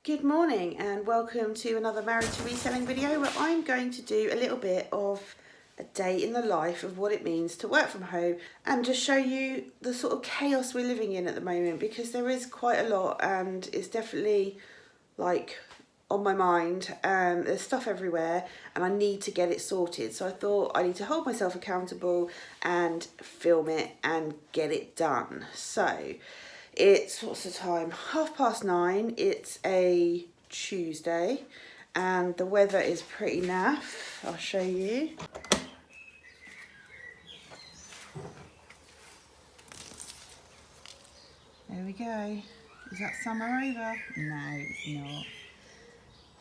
Good morning and welcome to another Married to Reselling video where I'm going to do a little bit of a day in the life of what it means to work from home and just show you the sort of chaos we're living in at the moment, because there is quite a lot and it's definitely like on my mind. There's stuff everywhere and I need to get it sorted, so I thought I need to hold myself accountable and film it and get it done. So it's, what's the time? 9:30. It's a Tuesday and the weather is pretty naff. I'll show you. There we go. Is that summer over? No, it's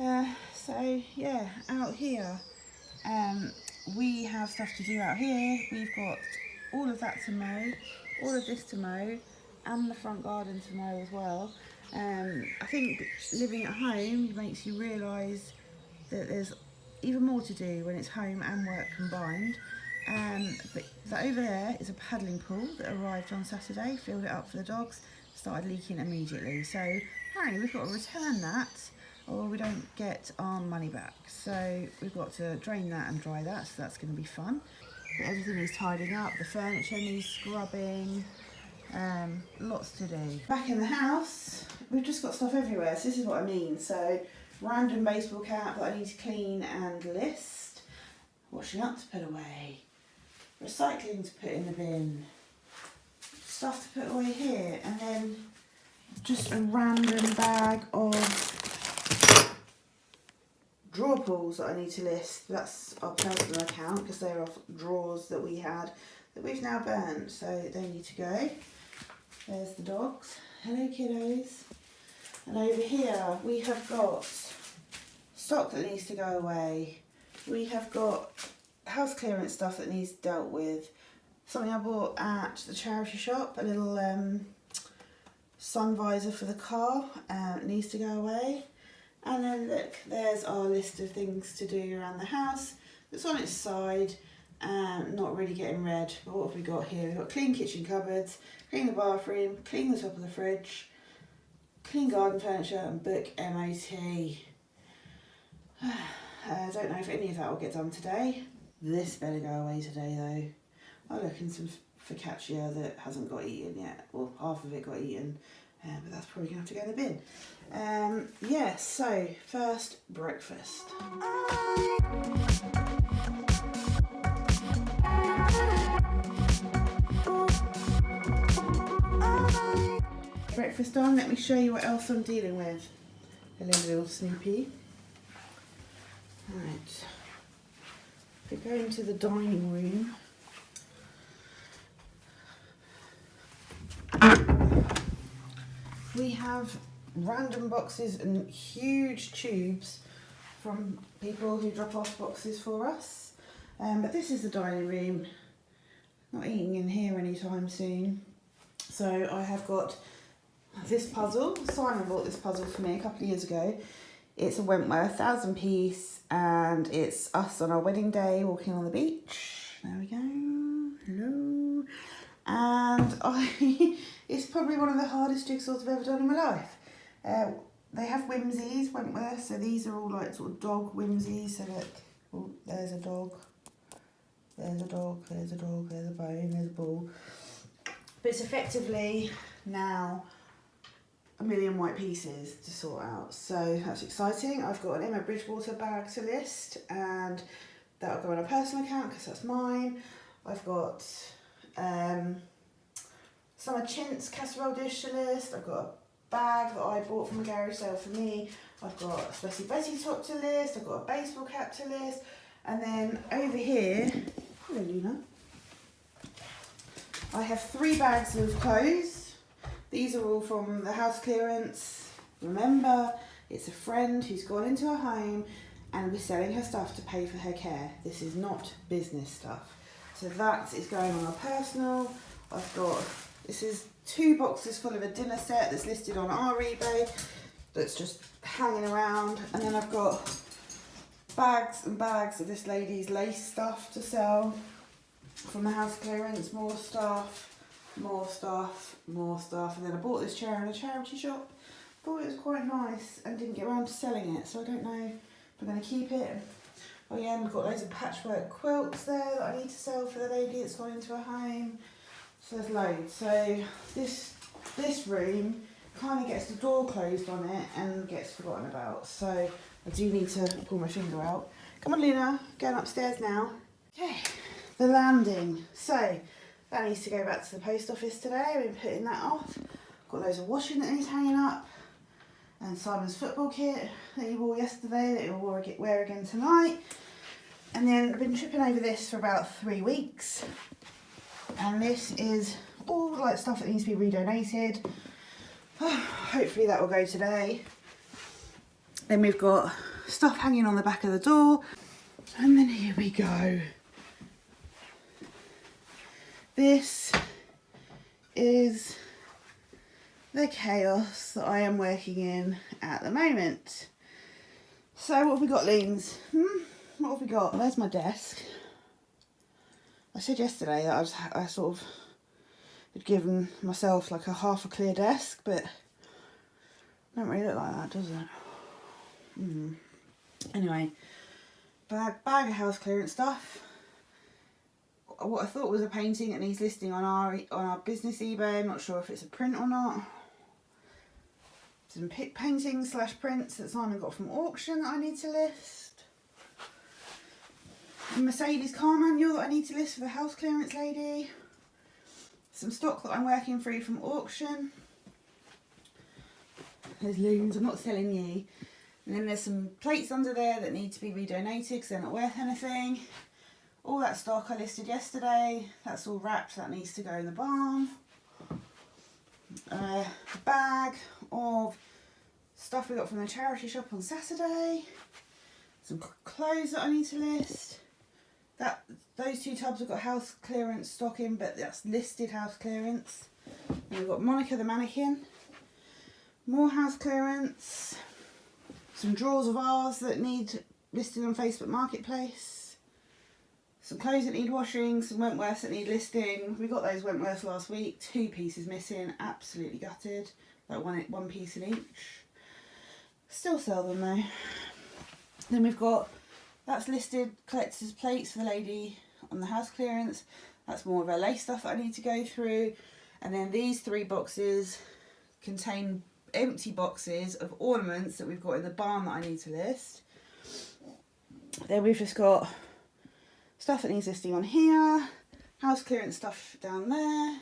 not. So yeah, out here, we have stuff to do out here. We've got all of that to mow, all of this to mow, and the front garden to mow as well. I think living at home makes you realise that there's even more to do when it's home and work combined. But that over there is a paddling pool that arrived on Saturday, filled it up for the dogs, started leaking immediately. So apparently we've got to return that or we don't get our money back. So we've got to drain that and dry that, so that's going to be fun. But everything is tidying up, the furniture needs scrubbing. Lots to do. Back in the house, we've just got stuff everywhere, so this is what I mean. So random baseball cap that I need to clean and list, washing up to put away, recycling to put in the bin, stuff to put away here, and then just a random bag of drawer pulls that I need to list. That's our personal account because they're off drawers that we had that we've now burnt, so they need to go. There's the dogs. Hello kiddos. And over here we have got stock that needs to go away. We have got house clearance stuff that needs dealt with. Something I bought at the charity shop, a little sun visor for the car, needs to go away. And then look, there's our list of things to do around the house. It's on its side. Not really getting read, but what have we got here? We've got clean kitchen cupboards, clean the bathroom, clean the top of the fridge, clean garden furniture and book MOT. I don't know if any of that will get done today. This better go away today though. I look in some focaccia that hasn't got eaten yet, or half of it got eaten, but that's probably going to have to go in the bin. Yeah, so first breakfast. Breakfast on, let me show you what else I'm dealing with. Hello little Snoopy. Right, we go into the dining room. We have random boxes and huge tubes from people who drop off boxes for us. But this is the dining room. Not eating in here anytime soon. So I have got this puzzle. Simon bought this puzzle for me a couple of years ago. It's a Wentworth 1000 piece and it's us on our wedding day walking on the beach. There we go. Hello. And it's probably one of the hardest jigsaws I've ever done in my life. They have whimsies, Wentworth, so these are all like sort of dog whimsies. So look, oh, there's a dog, there's a dog, there's a dog, there's a bone, there's a ball. But it's effectively now a million white pieces to sort out, so that's exciting. I've got an Emma Bridgewater bag to list and that'll go on a personal account because that's mine. I've got Summer Chintz casserole dish to list. I've got a bag that I bought from a garage sale for me. I've got a Spessy Betty top to list. I've got a baseball cap to list. And then over here, hello Luna, I have 3 bags of clothes. These are all from the house clearance. Remember, it's a friend who's gone into her home and we're selling her stuff to pay for her care. This is not business stuff. So that is going on our personal. I've got, this is 2 boxes full of a dinner set that's listed on our eBay that's just hanging around. And then I've got bags and bags of this lady's lace stuff to sell from the house clearance, more stuff, more stuff, more stuff. And then I bought this chair in a charity shop thought it was quite nice and didn't get around to selling it, so I don't know if I'm going to keep it. Oh yeah, and we've got loads of patchwork quilts there that I need to sell for the lady that's gone into a home. So there's loads. So this room kind of gets the door closed on it and gets forgotten about. So I do need to pull my finger out. Come on, Luna, going upstairs now. Okay, the landing. So that needs to go back to the post office today. I've been putting that off. Got loads of washing that needs hanging up. And Simon's football kit that he wore yesterday that he'll wear again tonight. And then I've been tripping over this for about 3 weeks. And this is all like stuff that needs to be redonated. Hopefully that will go today. Then we've got stuff hanging on the back of the door. And then here we go. This is the chaos that I am working in at the moment. So what have we got, Leans? What have we got? There's my desk. I said yesterday that I sort of had given myself like a half a clear desk, but it don't really look like that, does it? Anyway, bag of house clearance stuff. What I thought was a painting that needs listing on our business eBay. I'm not sure if it's a print or not. Some paintings / prints that Simon got from auction that I need to list. A Mercedes car manual that I need to list for the house clearance lady. Some stock that I'm working through from auction. There's loons, I'm not telling you. And then there's some plates under there that need to be redonated because they're not worth anything. All that stock I listed yesterday, that's all wrapped, that needs to go in the barn. A bag of stuff we got from the charity shop on Saturday. Some clothes that I need to list. Those 2 tubs have got house clearance stock in, but that's listed house clearance. And we've got Monica the mannequin. More house clearance. Some drawers of ours that need listed on Facebook Marketplace. Some clothes that need washing, some Wentworths that need listing. We got those Wentworths last week, 2 pieces missing, absolutely gutted. Like one piece in each. Still sell them though. Then we've got, that's listed collector's plates for the lady on the house clearance. That's more of her lace stuff that I need to go through. And then these 3 boxes contain empty boxes of ornaments that we've got in the barn that I need to list. Then we've just got stuff that needs listing on here, house clearance stuff down there.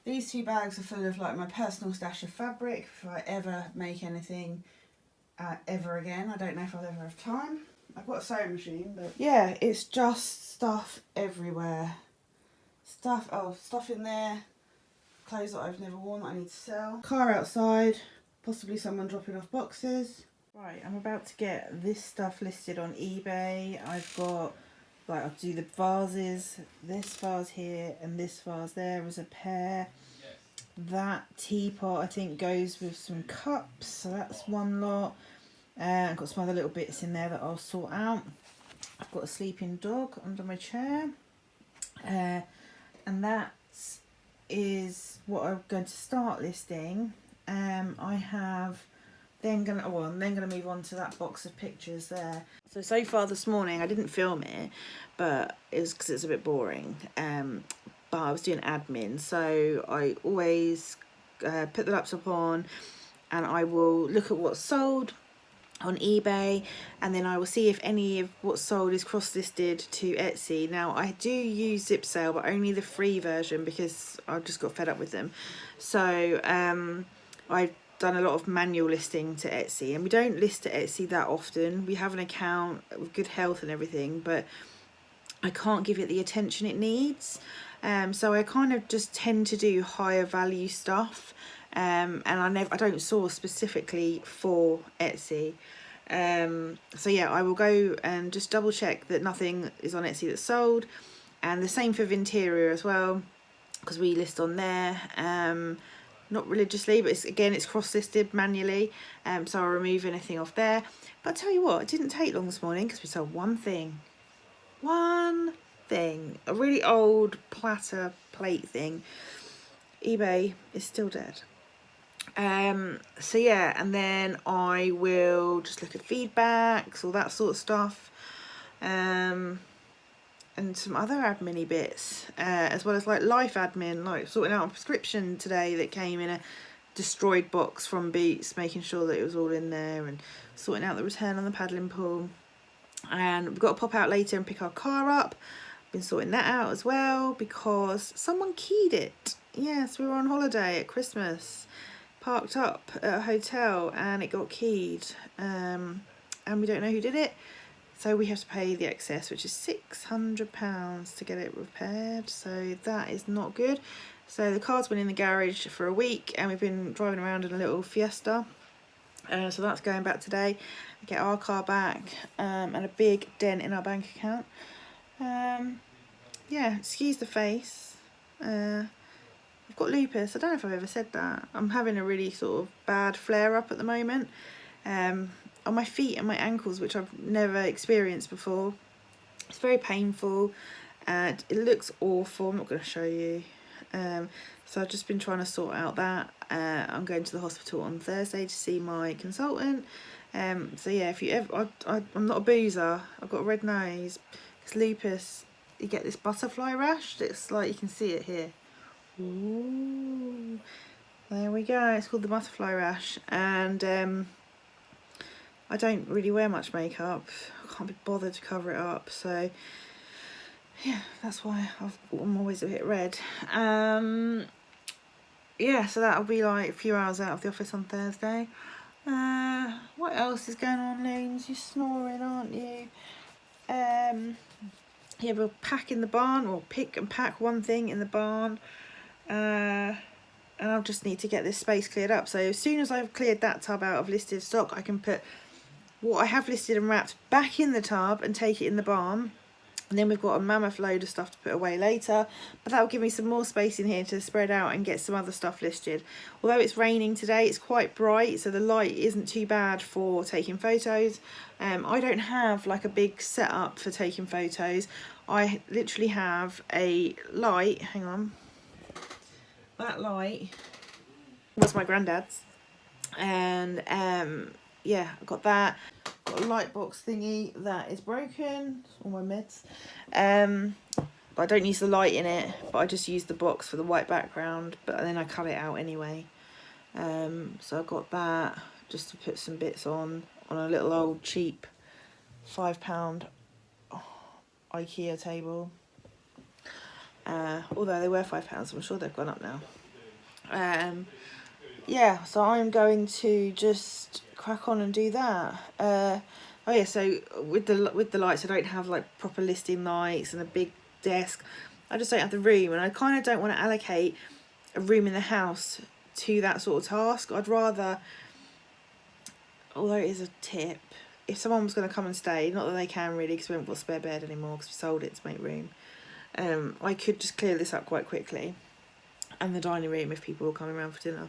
These 2 bags are full of like my personal stash of fabric if I ever make anything ever again. I don't know if I'll ever have time. I've got a sewing machine, but yeah, it's just stuff everywhere. Stuff in there, clothes that I've never worn that I need to sell. Car outside, possibly someone dropping off boxes. Right, I'm about to get this stuff listed on eBay. I've got, like, I'll do the vases, this vase here and this vase there as a pair. That teapot I think goes with some cups, so that's one lot. I've got some other little bits in there that I'll sort out. I've got a sleeping dog under my chair. And that is what I'm going to start listing. I have I'm then gonna move on to that box of pictures there. So far this morning I didn't film it, but it was because it's a bit boring. But I was doing admin, so I always put the laptop on and I will look at what's sold on eBay, and then I will see if any of what's sold is cross-listed to Etsy. Now I do use Zip Sale, but only the free version because I've just got fed up with them. So I've done a lot of manual listing to Etsy, and we don't list to Etsy that often. We have an account with good health and everything, but I can't give it the attention it needs. So I kind of just tend to do higher value stuff. And I don't source specifically for Etsy. So yeah, I will go and just double check that nothing is on Etsy that's sold, and the same for Vinteria as well, because we list on there, not religiously, but it's cross-listed manually, so I'll remove anything off there. But I'll tell you what, it didn't take long this morning because we sold one thing, a really old platter plate thing. eBay is still dead. So yeah, and then I will just look at feedbacks, all that sort of stuff, and some other admin-y bits, as well as like life admin, like sorting out a prescription today that came in a destroyed box from Boots, making sure that it was all in there, and sorting out the return on the paddling pool. And we've got to pop out later and pick our car up. Been sorting that out as well because someone keyed it. Yes, we were on holiday at Christmas, parked up at a hotel, and it got keyed, and we don't know who did it, so we have to pay the excess, which is £600 to get it repaired. So that is not good. So the car's been in the garage for a week, and we've been driving around in a little Fiesta, so that's going back today, get our car back, and a big dent in our bank account. Yeah, excuse the face. I've got lupus. I don't know if I've ever said that. I'm having a really sort of bad flare-up at the moment, on my feet and my ankles, which I've never experienced before. It's very painful and it looks awful. I'm not going to show you. So I've just been trying to sort out that. I'm going to the hospital on Thursday to see my consultant. So yeah, if you ever, I'm not a boozer. I've got a red nose. It's lupus. You get this butterfly rash. It's like, you can see it here. Ooh, there we go. It's called the butterfly rash, and I don't really wear much makeup. I can't be bothered to cover it up, so yeah, that's why I'm always a bit red. Yeah, so that'll be like a few hours out of the office on Thursday. What else is going on, Loons? You're snoring, aren't you? Yeah, we'll pack in the barn, or pick and pack one thing in the barn, and I'll just need to get this space cleared up. So as soon as I've cleared that tub out of listed stock, I can put what I have listed and wrapped back in the tub and take it in the barn. And then we've got a mammoth load of stuff to put away later, but that will give me some more space in here to spread out and get some other stuff listed. Although it's raining today, it's quite bright, so the light isn't too bad for taking photos. I don't have like a big setup for taking photos. I literally have a light, hang on, that light was my granddad's, and yeah, I got that. Got a light box thingy that is broken, all my meds, but I don't use the light in it, but I just use the box for the white background, but then I cut it out anyway. So I got that just to put some bits on a little old cheap £5 IKEA table, although they were £5, I'm sure they've gone up now. Yeah, so I'm going to just crack on and do that. Oh yeah, so with the lights, I don't have like proper listing lights and a big desk. I just don't have the room, and I kind of don't want to allocate a room in the house to that sort of task. I'd rather, although it is a tip, if someone was going to come and stay, not that they can really because we haven't got a spare bed anymore because we sold it to make room, I could just clear this up quite quickly, and the dining room if people were coming around for dinner.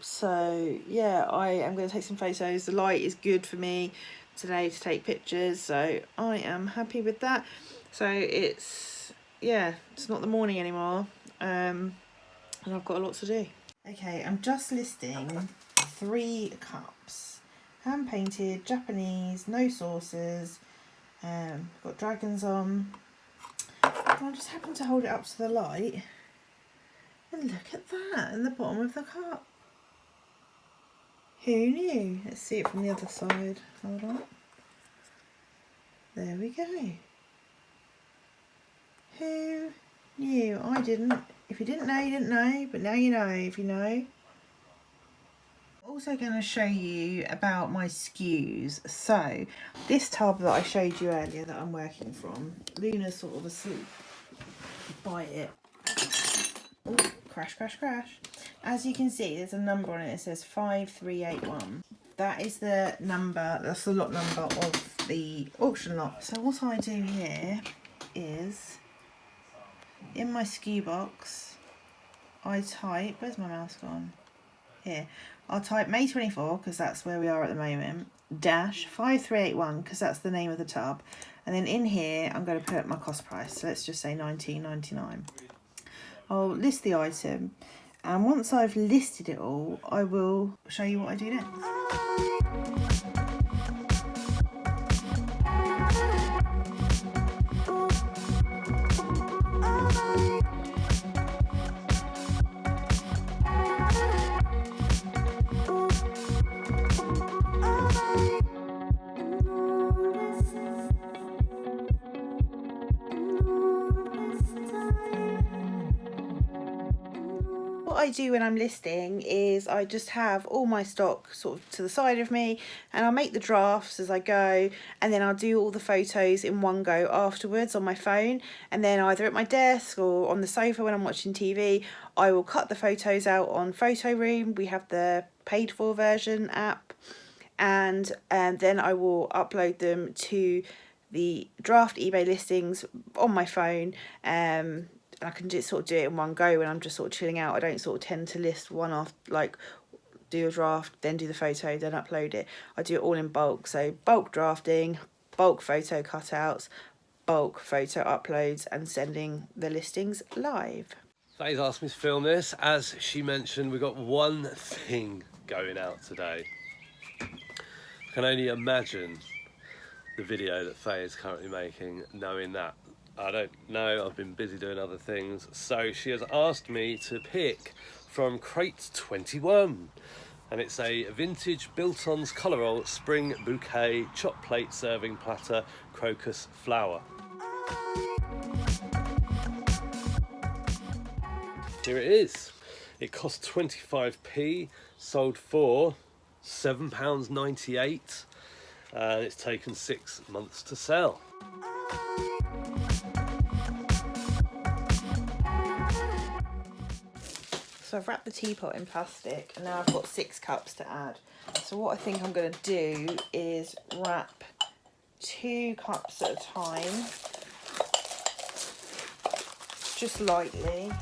So yeah, I am going to take some photos. The light is good for me today to take pictures, so I am happy with that. So it's, yeah, it's not the morning anymore, and I've got a lot to do. Okay, I'm just listing 3 cups, hand painted, Japanese, no saucers, got dragons on, and I just happen to hold it up to the light. And look at that in the bottom of the cup. Who knew? Let's see it from the other side. Hold on. There we go. Who knew? I didn't. If you didn't know, you didn't know. But now you know, if you know. I'm also going to show you about my SKUs. So, this tub that I showed you earlier that I'm working from, Luna's sort of asleep by it. Oh, crash, crash, crash. As you can see, there's a number on it. It says 5381. That is the number, that's the lot number of the auction lot. So what I do here is, in my SKU box, I type, where's my mouse gone? Here. I'll type May 24, because that's where we are at the moment, dash 5381, because that's the name of the tub. And then in here, I'm going to put my cost price. So let's just say £19.99. I'll list the item, And once I've listed it all, I will show you what I do next. What I do when I'm listing is I just have all my stock sort of to the side of me, and I'll make the drafts as I go, and then I'll do all the photos in one go afterwards on my phone, and then either at my desk or on the sofa when I'm watching TV, I will cut the photos out on Photo Room. We have the paid for version app, and then I will upload them to the draft eBay listings on my phone. I can just sort of do it in one go when I'm just sort of chilling out. I don't sort of tend to list one off, like do a draft, then do the photo, then upload it. I do it all in bulk. So bulk drafting, bulk photo cutouts, bulk photo uploads, and sending the listings live. Faye's asked me to film this. As she mentioned, we've got one thing going out today. I can only imagine the video that Faye is currently making, knowing that. I don't know, I've been busy doing other things. So she has asked me to pick from crate 21. And it's a vintage Biltons colour roll spring bouquet chop plate serving platter crocus flower. Here it is. It cost 25p, sold for £7.98, and it's taken 6 months to sell. So I've wrapped the teapot in plastic, and now I've got 6 cups to add. So what I think I'm going to do is wrap 2 cups at a time, just lightly.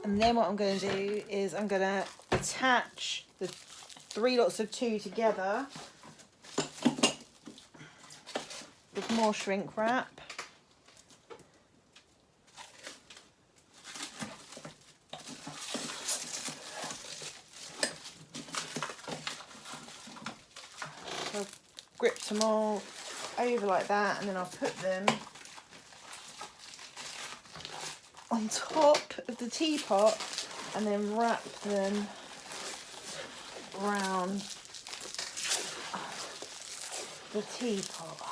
And then what I'm going to do is I'm going to attach the 3 lots of 2 together with more shrink wrap. So I've gripped them all over like that, and then I'll put them on top of the teapot and then wrap them around the teapot.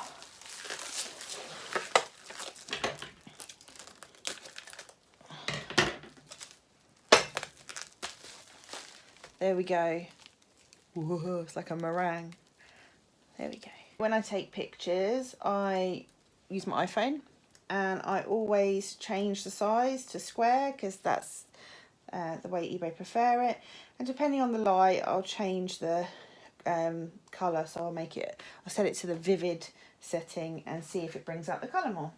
There we go. Whoa, it's like a meringue. There we go. When I take pictures, I use my iPhone, and I always change the size to square because that's the way eBay prefer it. And depending on the light, I'll change the colour. So I'll set it to the vivid setting and see if it brings out the colour more.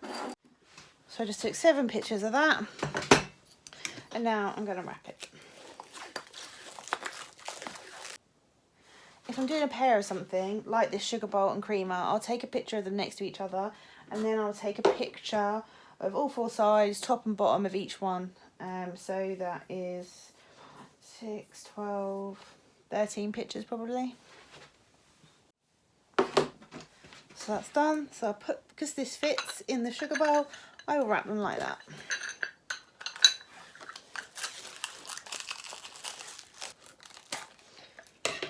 So I just took 7 pictures of that, and now I'm going to wrap it. If I'm doing a pair of something, like this sugar bolt and creamer, I'll take a picture of them next to each other, and then I'll take a picture of all 4 sides, top and bottom of each one. So that is 6, 12, 13 pictures probably. So that's done. So I'll put, because this fits in the sugar bowl, I will wrap them like that.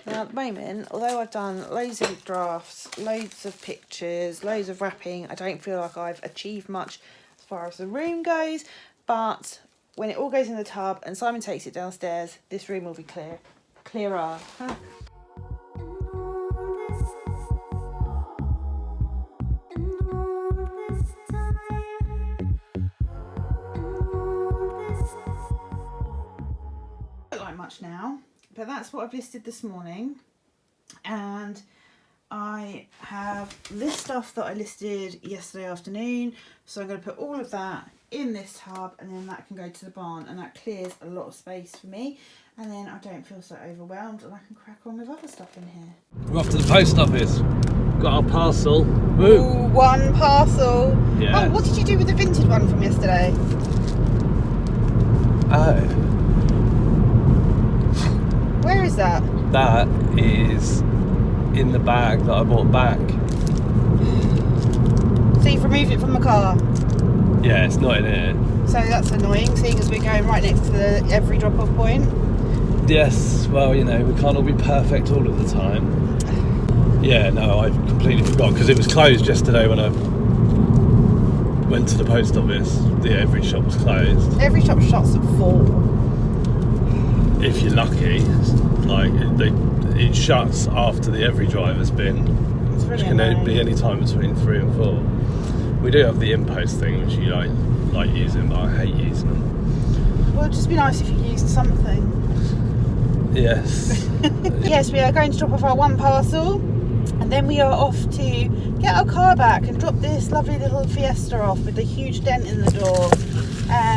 Now at the moment, although I've done loads of drafts, loads of pictures, loads of wrapping, I don't feel like I've achieved much as far as the room goes, but when it all goes in the tub and Simon takes it downstairs, this room will be clearer. Huh? Not like much now. But that's what I've listed this morning, and I have this stuff that I listed yesterday afternoon, so I'm going to put all of that in this tub, and then that can go to the barn, and that clears a lot of space for me, and then I don't feel so overwhelmed, and I can crack on with other stuff in here. We're off to the post office. Got our parcel. Woo. Ooh, one parcel. Yeah. Oh, what did you do with the vintage one from yesterday? Oh. Where is that? That is in the bag that I bought back. So you've removed it from the car? Yeah, it's not in here. So that's annoying, seeing as we're going right next to the every drop-off point. Yes, well, you know, we can't all be perfect all of the time. Yeah, no, I completely forgot because it was closed yesterday when I went to the post office. The every shop was closed. Every shop shuts at 4. If you're lucky, like it shuts after the every driver's been, which can be any time between 3 and 4. We do have the InPost thing, which you like using, but I hate using them. Well, it'd just be nice if you used something. Yes. Yes, we are going to drop off our one parcel, and then we are off to get our car back and drop this lovely little Fiesta off with a huge dent in the door.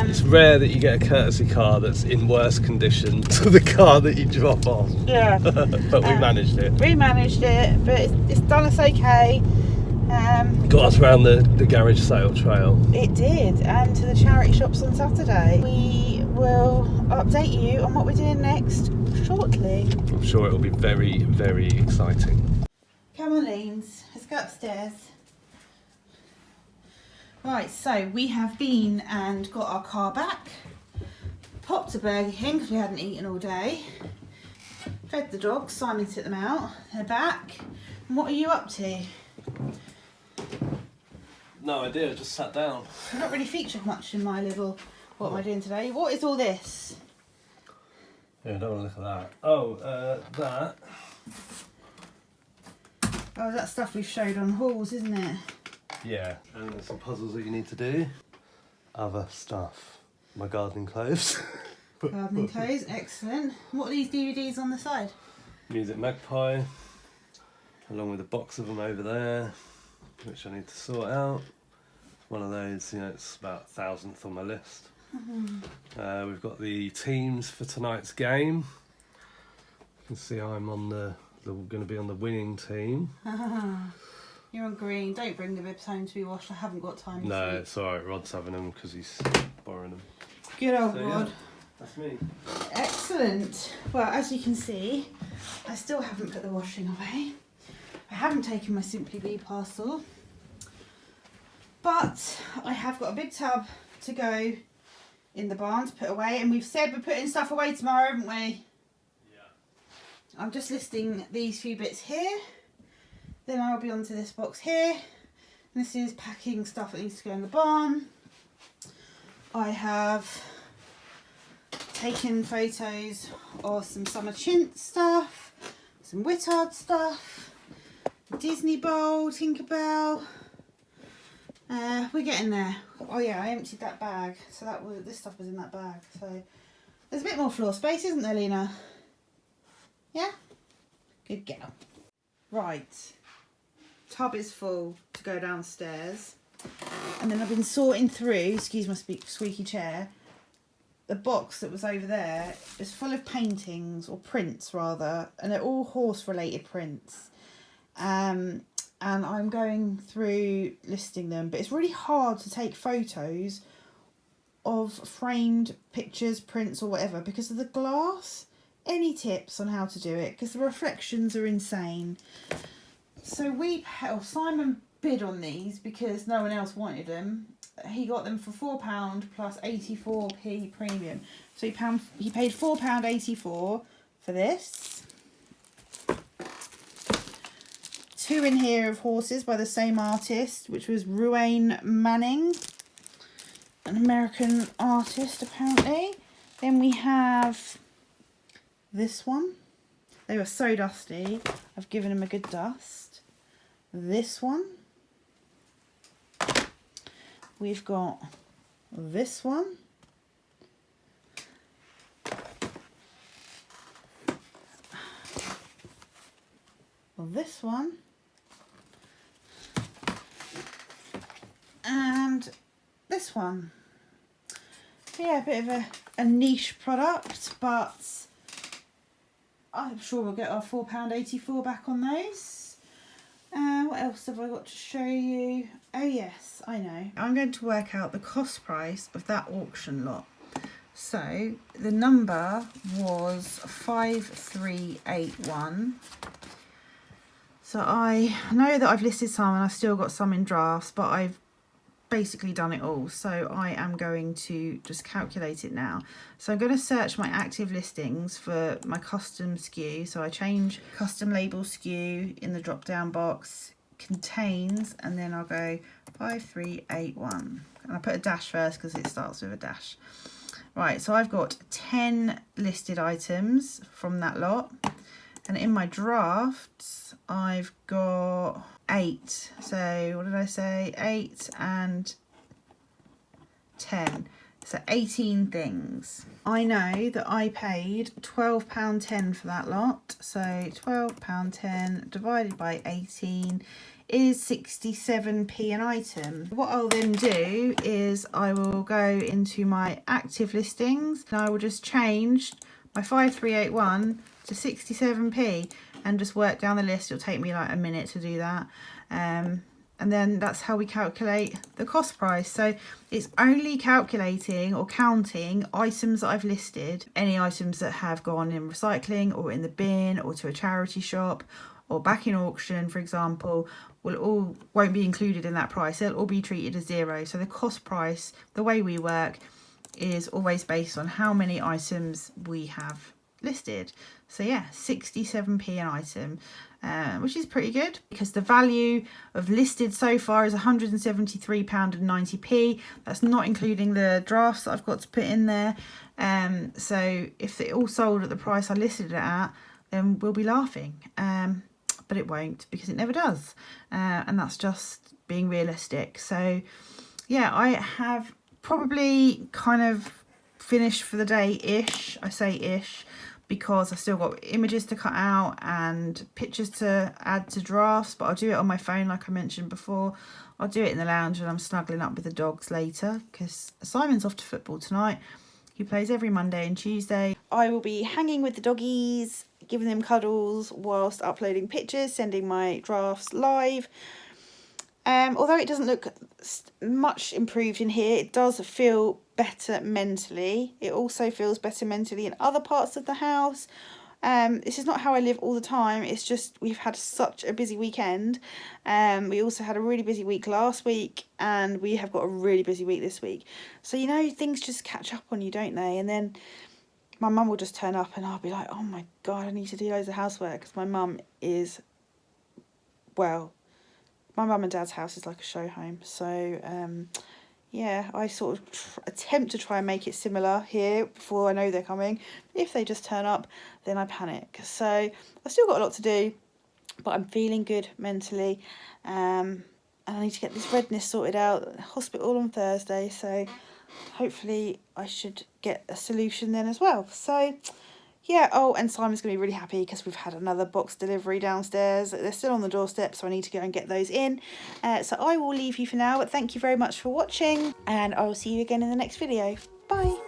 It's rare that you get a courtesy car that's in worse condition to the car that you drop off. Yeah. But we managed it. We managed it, but it's done us okay. Got us around the garage sale trail. It did, and to the charity shops on Saturday. We will update you on what we're doing next shortly. I'm sure it'll be very, very exciting. Come on, Leans, let's go upstairs. Right, so we have been and got our car back, popped to Burger King because we hadn't eaten all day, fed the dogs, Simon took them out, they're back. And what are you up to? No idea, I just sat down. I've not really featured much in my little, what am I doing today? What is all this? Yeah, I don't want to look at that. Oh, that. Oh, that's stuff we've showed on hauls, isn't it? Yeah, and there's some puzzles that you need to do. Other stuff. My gardening clothes. Gardening clothes, excellent. What are these DVDs on the side? Music Magpie, along with a box of them over there, which I need to sort out. It's one of those, you know, it's about 1,000th on my list. Mm-hmm. We've got the teams for tonight's game. You can see I'm on going to be on the winning team. You're on green. Don't bring the bibs home to be washed. I haven't got time. No, it's alright. Rod's having them because he's borrowing them. Good old So, Rod. Yeah, that's me. Excellent. Well, as you can see, I still haven't put the washing away. I haven't taken my Simply Be parcel. But I have got a big tub to go in the barn to put away. And we've said we're putting stuff away tomorrow, haven't we? Yeah. I'm just listing these few bits here. Then I'll be onto this box here. And this is packing stuff that needs to go in the barn. I have taken photos of some summer chintz stuff, some Wittard stuff, Disney Bowl, Tinkerbell. We're getting there. Oh yeah, I emptied that bag, so this stuff was in that bag. So there's a bit more floor space, isn't there, Lena? Yeah? Good girl. Right. Tub is full to go downstairs, and then I've been sorting through, excuse my squeaky chair, the box that was over there is full of paintings, or prints rather, and they're all horse related prints, and I'm going through listing them, but it's really hard to take photos of framed pictures, prints or whatever because of the glass. Any tips on how to do it, because the reflections are insane. So Simon bid on these because no one else wanted them. He got them for £4 plus 84p premium. So he paid £4.84 for this. 2 in here of horses by the same artist, which was Ruane Manning, an American artist apparently. Then we have this one. They were so dusty, I've given them a good dust. This one. We've got this one. This one. And this one. yeah, a bit of a niche product, but I'm sure we'll get our £4.84 back on those. What else have I got to show you? Oh yes, I know. I'm going to work out the cost price of that auction lot. So the number was 5381. So I know that I've listed some and I've still got some in drafts, but I've basically done it all. So I am going to just calculate it now. So I'm going to search my active listings for my custom SKU. So I change custom label SKU in the drop down box, contains, and then I'll go 5381. And I put a dash first because it starts with a dash. Right, so I've got 10 listed items from that lot. And in my drafts, I've got 8. So what did I say? 8 and 10. So 18 things. I know that I paid £12.10 for that lot. So £12.10 divided by 18 is 67p an item. What I'll then do is I will go into my active listings and I will just change my 5381 to 67p and just work down the list. It'll take me like a minute to do that. And then that's how we calculate the cost price. So it's only calculating or counting items that I've listed, any items that have gone in recycling or in the bin or to a charity shop or back in auction, for example, won't be included in that price. They'll all be treated as zero. So the cost price, the way we work, is always based on how many items we have listed. So yeah, 67p an item, which is pretty good because the value of listed so far is £173.90. That's not including the drafts that I've got to put in there. So if it all sold at the price I listed it at, then we'll be laughing. But it won't, because it never does. And that's just being realistic. So yeah, I have probably kind of finished for the day-ish. I say ish because I've still got images to cut out and pictures to add to drafts, but I'll do it on my phone like I mentioned before. I'll do it in the lounge when I'm snuggling up with the dogs later, because Simon's off to football tonight. He plays every Monday and Tuesday. I will be hanging with the doggies, giving them cuddles whilst uploading pictures, sending my drafts live. Although it doesn't look much improved in here, it does feel better mentally. It also feels better mentally in other parts of the house. This is not how I live all the time. It's just we've had such a busy weekend. We also had a really busy week last week, and we have got a really busy week this week. So, you know, things just catch up on you, don't they? And then my mum will just turn up and I'll be like, oh my God, I need to do loads of housework, because my mum is, well, my mum and dad's house is like a show home. So, yeah, I sort of attempt to try and make it similar here before I know they're coming. If they just turn up, then I panic. So I've still got a lot to do, but I'm feeling good mentally. And I need to get this redness sorted out. Hospital on Thursday, so hopefully I should get a solution then as well. So yeah, oh, and Simon's going to be really happy because we've had another box delivery downstairs. They're still on the doorstep, so I need to go and get those in. So I will leave you for now, but thank you very much for watching, and I will see you again in the next video. Bye.